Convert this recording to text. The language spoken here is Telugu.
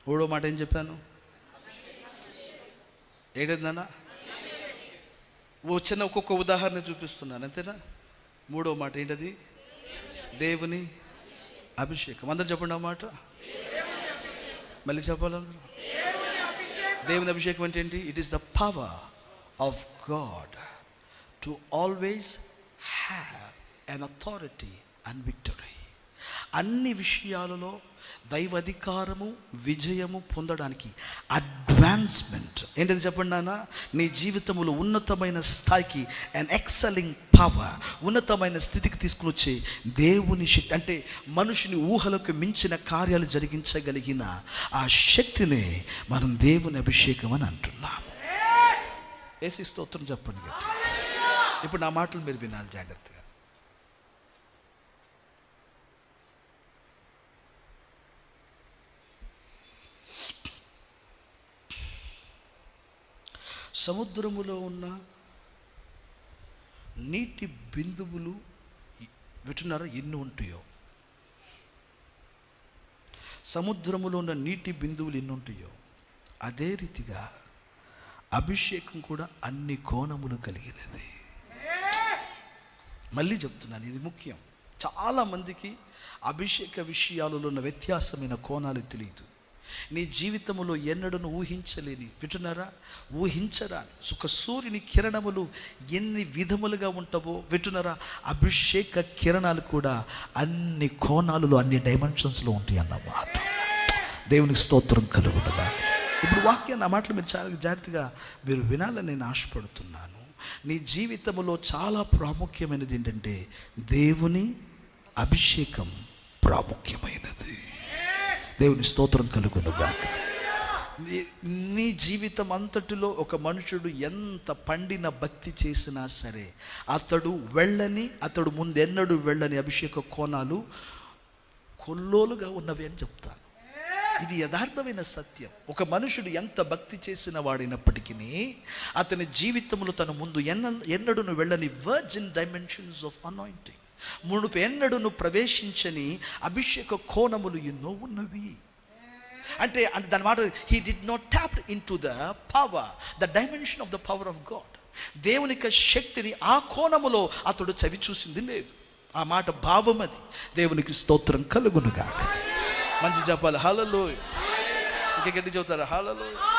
మూడో మాట ఏం చెప్పాను? ఏంటన్నా చిన్న ఒక్కొక్క ఉదాహరణ చూపిస్తున్నాను, అంతేనా? మూడో మాట ఏంటది? దేవుని అభిషేకం. అందరు చెప్పండి ఆ మాట. మళ్ళీ చెప్పాలి అందరూ. దేవుని అభిషేకం అంటే ఏంటి? It is the power of God to always have an authority and victory. అన్ని విషయాలలో దైవ అధికారము, విజయము పొందడానికి అడ్వాన్స్మెంట్ ఏంటిది చెప్పండి నాన్న? నీ జీవితంలో ఉన్నతమైన స్థాయికి అండ్ ఎక్సెలింగ్ పవర్, ఉన్నతమైన స్థితికి తీసుకుని వచ్చే దేవుని శక్తి, అంటే మనుషుని ఊహలకు మించిన కార్యాలు జరిగించగలిగిన ఆ శక్తినే మనం దేవుని అభిషేకం అని అంటున్నాం. యేసు స్తోత్రం చెప్పండి గట్టి. ఇప్పుడు నా మాటలు మీరు వినాలి జాగ్రత్తగా. సముద్రములో ఉన్న నీటి బిందువులు వింటున్నారా ఎన్ని ఉంటాయో? సముద్రములో ఉన్న నీటి బిందువులు ఎన్ని ఉంటాయో అదే రీతిగా అభిషేకం కూడా అన్ని కోణములు కలిగినది. మళ్ళీ చెప్తున్నాను, ఇది ముఖ్యం. చాలామందికి అభిషేక విషయాలలో ఉన్న వ్యత్యాసమైన కోణాలు తెలియదు. నీ జీవితంలో ఎన్నడూ ఊహించలేని, వింటున్నారా, ఊహించరాని సుఖ సూర్యుని కిరణములు ఎన్ని విధములుగా ఉంటావో, వింటున్నారా, అభిషేక కిరణాలు కూడా అన్ని కోణాలలో, అన్ని డైమెన్షన్స్లో ఉంటాయి అన్నమాట. దేవునికి స్తోత్రం కలుగునుగా. ఇప్పుడు వాక్యాన్ని, ఆ మాటలు మీరు చాలా జాగ్రత్తగా మీరు వినాలని నేను ఆశపడుతున్నాను. నీ జీవితంలో చాలా ప్రాముఖ్యమైనది ఏంటంటే దేవుని అభిషేకం ప్రాముఖ్యమైనది. దేవుని స్తోత్రం కలుగునుగాక. నీ జీవితం అంతటిలో ఒక మనుషుడు ఎంత పండిన భక్తి చేసినా సరే అతడు ముందెన్నడూ వెళ్ళని అభిషేక కోణాలు కొల్లోలుగా ఉన్నవి అని చెప్తాను. ఇది యథార్థమైన సత్యం. ఒక మనుషుడు ఎంత భక్తి చేసిన వాడినప్పటికీ అతని జీవితంలో తన ముందు ఎన్నడూ వెళ్ళని వర్జిన్ డైమెన్షన్స్ ఆఫ్ అనాయింటింగ్, మునుపు ఎన్నడూ ప్రవేశించని అభిషేక కోణములు ఎన్నో ఉన్నవి. అంటే దాని మాట, he did not tap in to the power, the dimension of the power of God. దేవుని యొక్క శక్తిని ఆ కోణములో అతడు చవి చూసింది లేదు. ఆ మాట భావం అది. దేవునికి స్తోత్రం కలుగునుగాక. మంచి చెప్పాలి హల్లెలూయా. ఇంకా గట్టి చెబుతారా హల్లెలూయా.